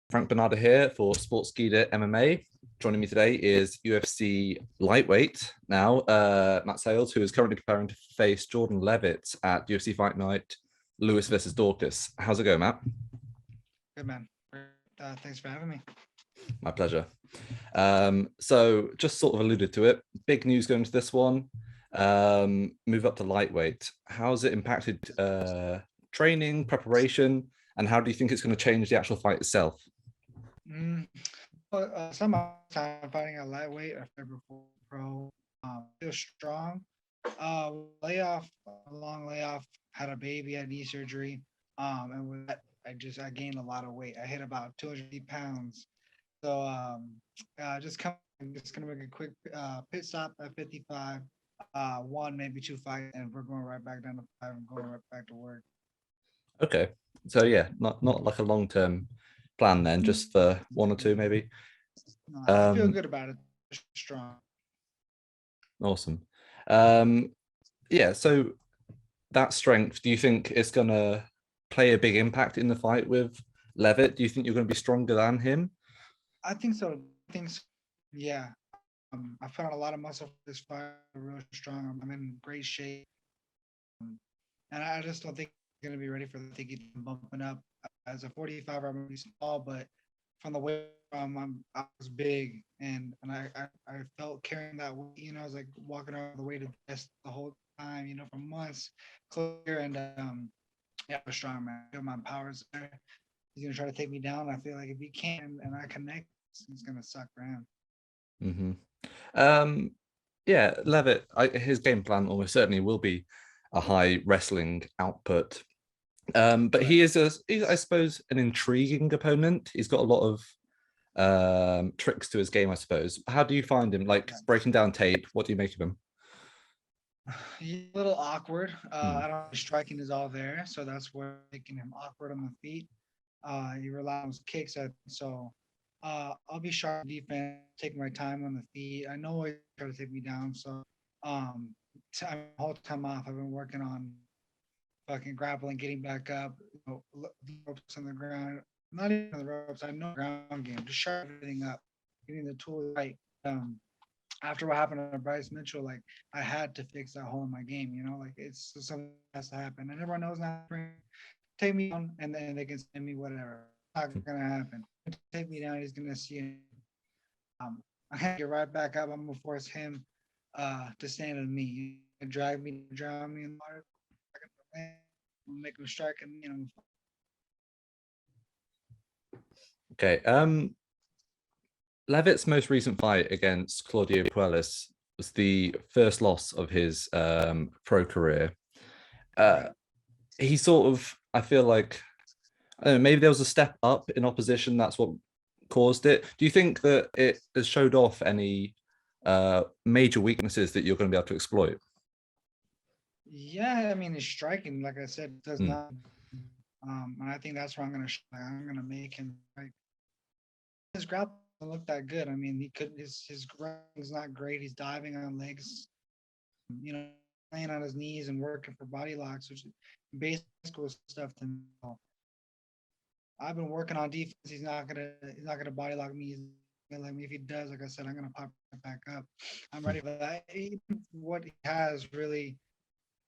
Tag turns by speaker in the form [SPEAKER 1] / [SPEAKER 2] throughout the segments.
[SPEAKER 1] Frank Bonada here for Sportskeeda MMA. Joining me today is UFC lightweight now, Matt Sayles, who is currently preparing to face Jordan Leavitt at UFC Fight Night, Lewis versus Dorcas. How's it going, Matt?
[SPEAKER 2] Good, man. Thanks for having me.
[SPEAKER 1] My pleasure. So just sort of alluded to it. Big news going to this one. Move up to lightweight. How's it impacted training, preparation, and how do you think it's going to change the actual fight itself?
[SPEAKER 2] Some time fighting at lightweight after before pro. Feel strong. Layoff, long layoff. Had a baby, had knee surgery. And with that, I gained a lot of weight. I hit about 200 pounds. So just gonna make a quick pit stop at 55. One maybe two fights, and we're going right back down to five. I'm going right back to work.
[SPEAKER 1] Okay, so yeah, not like a long-term plan then, just for one or two maybe.
[SPEAKER 2] No, I feel good about it. Strong.
[SPEAKER 1] Awesome. Yeah, so that strength, do you think it's gonna play a big impact in the fight with Leavitt? Do you think you're gonna be stronger than him?
[SPEAKER 2] I think so. Yeah. I found a lot of muscle for this fight. Real strong. I'm in great shape, and I just don't think I'm gonna be ready for the thing bumping up. As a 45, I'm really small, but from the way I was big, and I felt carrying that weight. I was like walking around the weight of this the whole time. For months, clear and yeah, I'm strong, man. I feel my powers there. He's gonna try to take me down. I feel like if he can and I connect, it's gonna suck for him.
[SPEAKER 1] Mm-hmm. Yeah, Leavitt, his game plan almost certainly will be a high wrestling output. But
[SPEAKER 2] Right.
[SPEAKER 1] he's, I suppose, an intriguing opponent. He's got a lot of tricks to his game, I suppose. How do you find him? Like breaking down tape, what do you make of him?
[SPEAKER 2] He's a little awkward.
[SPEAKER 1] Hmm.
[SPEAKER 2] I don't think striking is all there, so that's where making him awkward on the feet. He relies on his kicks, so I'll be sharp defense, take my time on the feet. I know he's trying to take me down, so whole time off, I've been working on fucking grappling, getting back up, ropes on the ground. Not even the ropes. I know ground game. Just sharp everything up, getting the tools right. Um, After what happened to Bryce Mitchell, like I had to fix that hole in my game. Like it's something that has to happen, and everyone knows now. Take me down, and then they can send me whatever. It's not gonna happen. Take me down. He's gonna see it. I have to get right back up. I'm gonna force him to stand on me, drag me, drown me in the water. I'm gonna make him strike at me, and
[SPEAKER 1] Okay. Leavitt's most recent fight against Claudio Puelles was the first loss of his pro career.
[SPEAKER 2] right.
[SPEAKER 1] He sort of, I feel like, I don't know, maybe there was a step up in opposition. That's what caused it. Do you think that it has showed off any major weaknesses that you're going to be able to exploit?
[SPEAKER 2] Yeah, I mean, his striking, like I said, does
[SPEAKER 1] Hmm.
[SPEAKER 2] not. And I think that's where I'm gonna make him like his grapple doesn't look that good. I mean, he could his ground is not great. He's diving on legs, laying on his knees and working for body locks, which is basic school stuff to know. I've been working on defense. He's not gonna body lock me. He's gonna let me. If he does, like I said, I'm gonna pop it back up. I'm ready for that. What he has really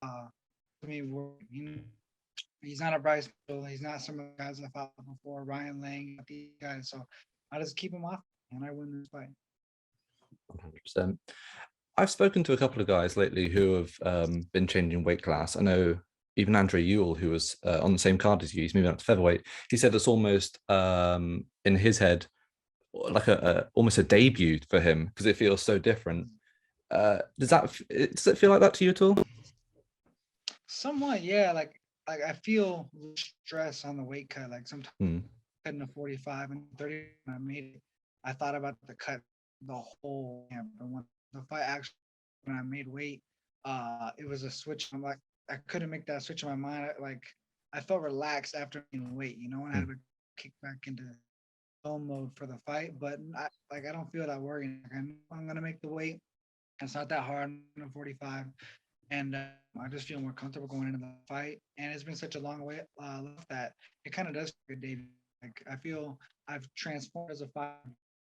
[SPEAKER 2] I mean, he's not a Bryce Mitchell. He's not some of the guys I fought before, Ryan Lang, these guys. So I just keep him off and I win this fight.
[SPEAKER 1] 100%. I've spoken to a couple of guys lately who have been changing weight class. I know even Andre Ewell, who was on the same card as you, he's moving up to featherweight. He said it's almost in his head like almost a debut for him because it feels so different. Does it feel like that to you at all?
[SPEAKER 2] Somewhat, yeah. Like I feel stress on the weight cut. Like sometimes
[SPEAKER 1] Hmm.
[SPEAKER 2] cutting a 45 and 30, when I made it, I thought about the cut the whole camp. And when the fight actually, when I made weight, it was a switch. I'm like, I couldn't make that switch in my mind. I felt relaxed after making weight, and I had
[SPEAKER 1] Hmm.
[SPEAKER 2] to kick back into film mode for the fight. But I don't feel that worried. Like, I'm gonna make the weight. It's not that hard. I'm 45, and I just feel more comfortable going into the fight. And it's been such a long way left that it kind of does feel good, David. Like I feel I've transformed as a fighter,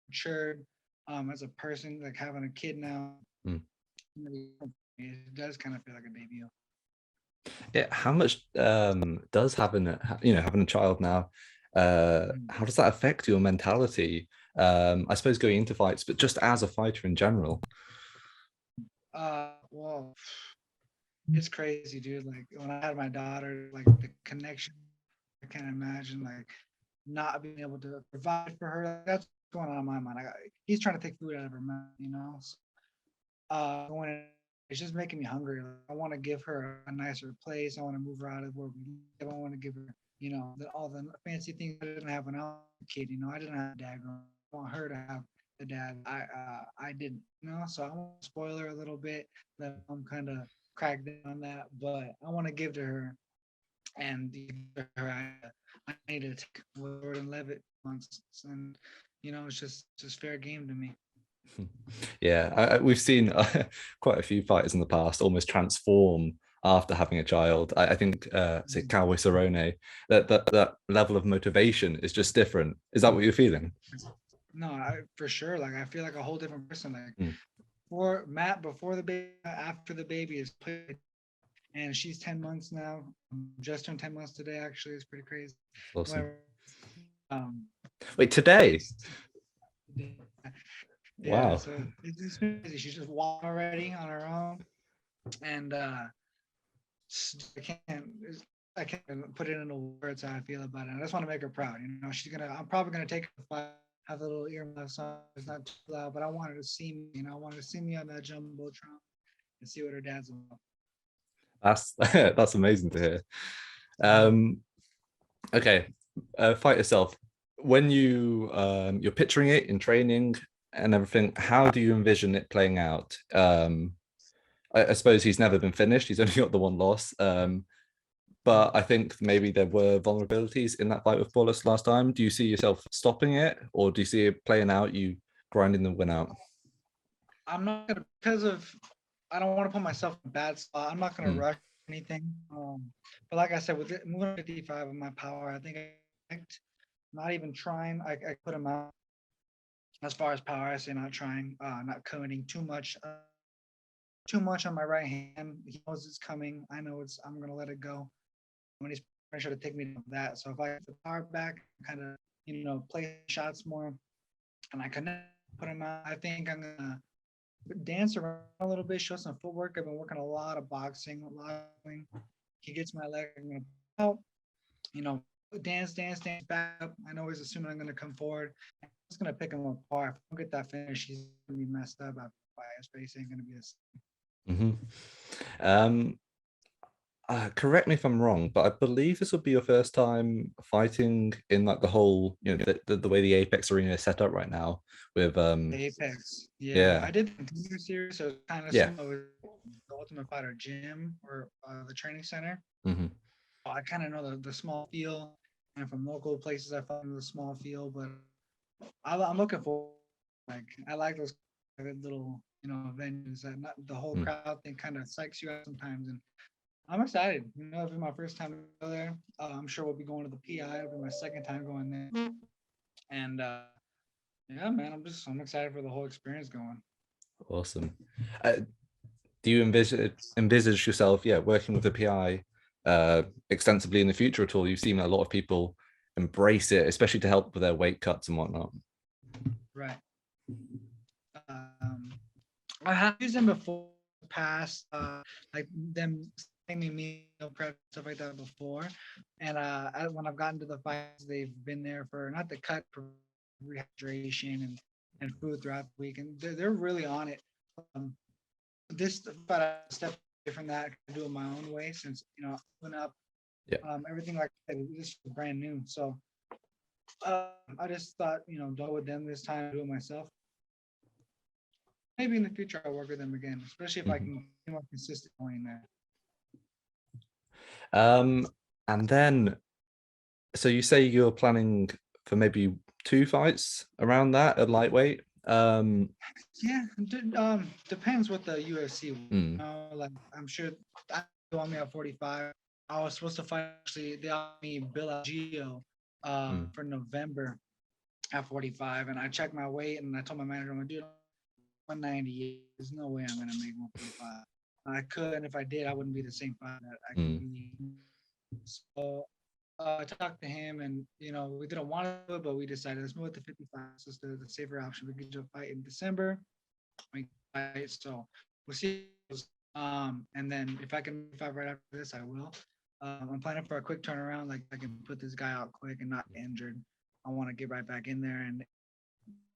[SPEAKER 2] matured, as a person, like having a kid now.
[SPEAKER 1] Mm.
[SPEAKER 2] It does kind of feel like a debut.
[SPEAKER 1] Yeah, how much does having a child now,
[SPEAKER 2] Mhm.
[SPEAKER 1] how does that affect your mentality? I suppose going into fights, but just as a fighter in general.
[SPEAKER 2] Well, it's crazy, dude. Like when I had my daughter, like the connection, I can't imagine like not being able to provide for her. Like, that's what's going on in my mind. He's trying to take food out of her mouth, you know. So, going in, it's just making me hungry. Like, I want to give her a nicer place. I want to move her out of where we live. I want to give her, all the fancy things I didn't have when I was a kid. I didn't have a dad growing up. I want her to have the dad I didn't. So I want to spoil her a little bit. Let I'm kind of crack down on that, but I want to give to her and her. I need to take what Jordan Leavitt wants, and it's just fair game to me.
[SPEAKER 1] Yeah, we've seen quite a few fighters in the past almost transform after having a child. I think, say, Cowboy Cerrone, that level of motivation is just different. Is that what you're feeling?
[SPEAKER 2] No, for sure. Like I feel like a whole different person. Like
[SPEAKER 1] Mm.
[SPEAKER 2] for Matt before the baby, after the baby is played, and she's 10 months now. Just turned 10 months today. Actually, it's pretty crazy.
[SPEAKER 1] Awesome.
[SPEAKER 2] Where, um,
[SPEAKER 1] Wait, today?
[SPEAKER 2] yeah.
[SPEAKER 1] Wow.
[SPEAKER 2] So it's crazy. She's just walking already on her own, and I can't. I can't put it into words how I feel about it. I just want to make her proud. I'm probably gonna take her to have a little earmuffs on. It's not too loud, but I want her to see me. I want her to see me on that jumbotron and see what her dad's about.
[SPEAKER 1] That's that's amazing to hear.
[SPEAKER 2] Mhm.
[SPEAKER 1] Um, okay, fight yourself. When you're picturing it in training and everything, how do you envision it playing out? I suppose he's never been finished. He's only got the one loss. But I think maybe there were vulnerabilities in that fight with Paulus last time. Do you see yourself stopping it, or do you see it playing out, you grinding the win out?
[SPEAKER 2] I'm not gonna because of I don't want to put myself in a bad spot. I'm not gonna
[SPEAKER 1] Mm.
[SPEAKER 2] rush anything. But like I said, with moving to 55 of my power, I think not even trying. I put him out as far as power. I say not trying, not committing too much on my right hand. He knows it's coming. I know I'm gonna let it go when he's trying to take me to that. So if I get the power back, kind of play shots more, and I connect, put him out. I think I'm gonna dance around a little bit, show some footwork. I've been working a lot of boxing, a lot of swing. He gets my leg, I'm gonna help, you know, dance, dance, dance, back up. I know he's assuming I'm gonna come forward. I'm just gonna pick him apart. If I don't get that finish, he's gonna be messed up. His face ain't gonna be the same.
[SPEAKER 1] Mm-hmm. Um, correct me if I'm wrong, but I believe this would be your first time fighting in like the whole, the way the Apex Arena is set up right now with
[SPEAKER 2] Apex. Yeah,
[SPEAKER 1] yeah,
[SPEAKER 2] I did the Contender series, so it's kind of
[SPEAKER 1] yeah.
[SPEAKER 2] similar with the Ultimate Fighter gym or the training center.
[SPEAKER 1] Mm-hmm.
[SPEAKER 2] I kind of know the small feel, and from local places, I find the small feel. But I'm looking for I like those little venues that not the whole
[SPEAKER 1] Mm.
[SPEAKER 2] crowd thing kind of psychs you out sometimes, and I'm excited. It'll be my first time to go there. I'm sure we'll be going to the PI. It'll be my second time going there, and yeah, man, I'm excited for the whole experience going.
[SPEAKER 1] Awesome. Uh, do you envisage yourself, yeah, working with the PI extensively in the future at all? You've seen a lot of people embrace it, especially to help with their weight cuts and whatnot.
[SPEAKER 2] Right. Um, I have used them before, past, like them sending me meal prep stuff like that before, and when I've gotten to the fights, they've been there for not the cut, for rehydration and food throughout the week, and they're really on it. Um, this, but I step away from that, do it my own way since open up,
[SPEAKER 1] Yeah.
[SPEAKER 2] everything like that. This is brand new, so I just thought go with them this time, do it myself. Maybe in the future I'll work with them again, especially if I
[SPEAKER 1] Mm-hmm.
[SPEAKER 2] can be more consistent going there.
[SPEAKER 1] And then, so you say you're planning for maybe 2 fights around that at lightweight.
[SPEAKER 2] Yeah, depends what the UFC.
[SPEAKER 1] Mm,
[SPEAKER 2] Like I'm sure they want me at 45. I was supposed to fight actually. They offered me Bill Gio for November at 45, and I checked my weight, and I told my manager, I'm like, dude, 198. There's no way I'm gonna make 145. I could, and if I did, I wouldn't be the same fight that I could be. So I talked to him, and we didn't want to do it, but we decided let's move it to 55. So it's the safer option. We could just fight in December. Fight, so we'll see. And then if I can fight right after this, I will. I'm planning for a quick turnaround, like I can put this guy out quick and not injured. I want to get right back in there, and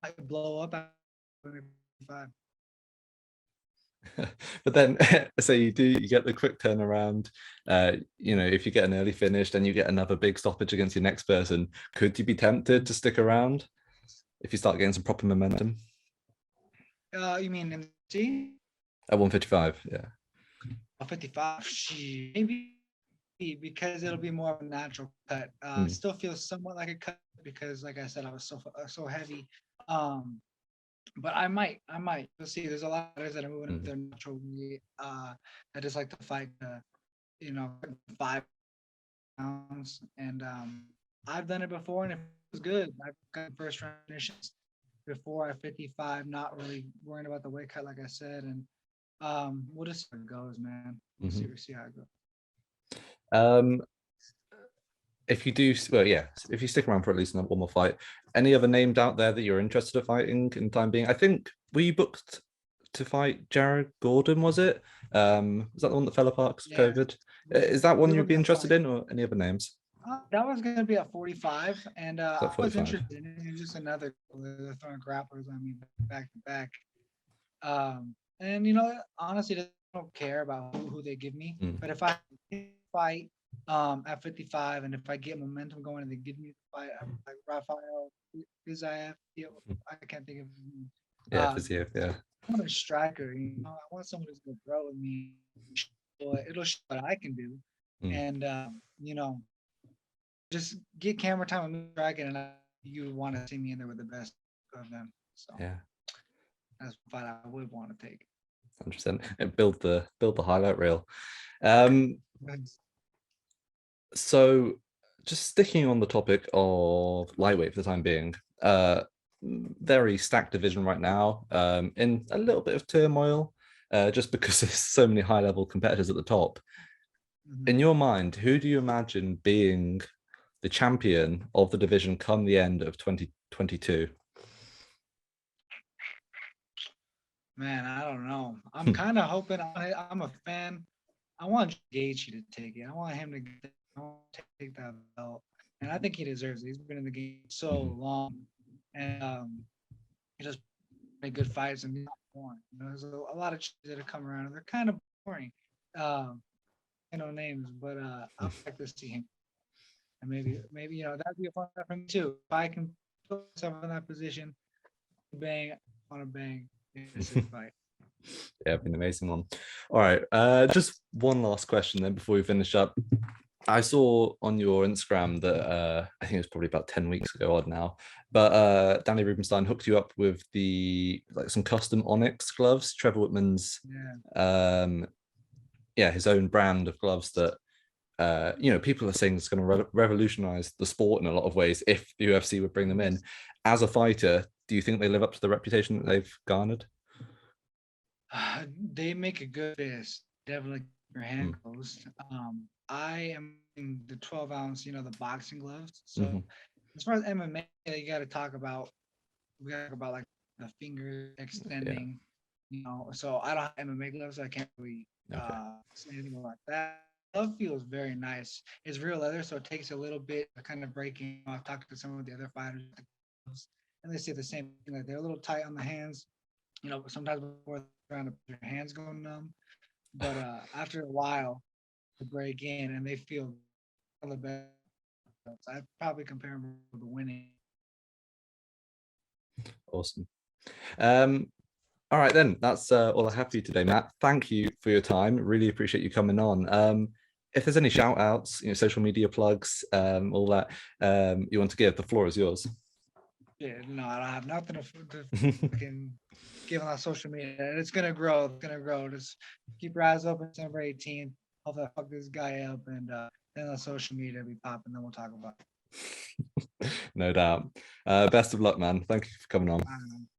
[SPEAKER 2] I could blow up at 55.
[SPEAKER 1] But then, so you get the quick turnaround. If you get an early finish, then you get another big stoppage against your next person. Could you be tempted to stick around if you start getting some proper momentum?
[SPEAKER 2] You mean MC?
[SPEAKER 1] At 155, yeah.
[SPEAKER 2] 55, maybe, because it'll be more of a natural cut. Still feels somewhat like a cut because, like I said, I was so heavy. But I might. You'll see. There's a lot of guys that are moving up their natural weight. I just like to fight, 5 pounds, and I've done it before, and it was good. I've got first round finishes before at 55, not really worrying about the weight cut, like I said, and we'll just see how it goes, man. We'll see how it goes.
[SPEAKER 1] If you do, well, yeah, if you stick around for at least one more fight, any other names out there that you're interested in fighting in the time being? I think, were you booked to fight Jared Gordon, was it? Was that the one that fell apart because of COVID? Is that one you'd be interested in, or any other names?
[SPEAKER 2] That was going to be at 45, and I
[SPEAKER 1] 45?
[SPEAKER 2] was interested in it. It was just another throwing grapplers, back to back. And honestly, I don't care about who they give me. But if I fight at 55, and if I get momentum going and they give me the fight, like Rafael Fiziev, I can't think of his name.
[SPEAKER 1] Yeah, Fiziev, yeah.
[SPEAKER 2] I want a striker, I want someone who's going to throw with me. It'll show what I can do. And, just get camera time with me striking, and you want to see me in there with the best of them. So
[SPEAKER 1] yeah,
[SPEAKER 2] that's a fight I would want to take.
[SPEAKER 1] 100%. And build the highlight reel. So just sticking on the topic of lightweight for the time being, very stacked division right now, in a little bit of turmoil, just because there's so many high level competitors at the top. In your mind, who do you imagine being the champion of the division come the end of 2022?
[SPEAKER 2] Man, I don't know. I'm kind of hoping. I'm a fan. I want Gaethje to take it. I want him to take that belt, and I think he deserves it. He's been in the game so long, and he just made good fights and not boring. There's a lot of that have come around, and they're kind of boring. Names, but I'd like to see him. And maybe that'd be a fun fight for me too. If I can put myself in that position, bang on a bang, it's a fight.
[SPEAKER 1] Yeah, it'd be an amazing one. All right, just one last question then before we finish up. I saw on your Instagram that I think it was probably about 10 weeks ago odd now, but Danny Rubenstein hooked you up with some custom Onyx gloves, Trevor Whitman's his own brand of gloves that people are saying it's going to revolutionize the sport in a lot of ways if the UFC would bring them in. As a fighter, do you think they live up to the reputation that they've garnered?
[SPEAKER 2] They make a good fist. Definitely keep your hand closed. I am in the 12 ounce, the boxing gloves. So as far as MMA, we got to talk about like the finger extending. So I don't have MMA gloves, so I can't really say anything about that. Glove feels very nice. It's real leather, so it takes a little bit of kind of breaking. I've talked to some of the other fighters, and they say the same thing. Like they're a little tight on the hands. Sometimes before they're trying to put your hands go numb, but after a while, they break in and they feel the best. I'd probably compare them to the winning.
[SPEAKER 1] Awesome. All right, then. That's all I have for you today, Matt. Thank you for your time. Really appreciate you coming on. If there's any shout outs, social media plugs, all that you want to give, the floor is yours.
[SPEAKER 2] Yeah, no, I don't have nothing to fucking give on social media. It's gonna grow. It's gonna grow. Just keep your eyes open. December 18th. Hopefully I fuck this guy up, and then on social media be popping. Then we'll talk about it.
[SPEAKER 1] No doubt. Best of luck, man. Thank you for coming on.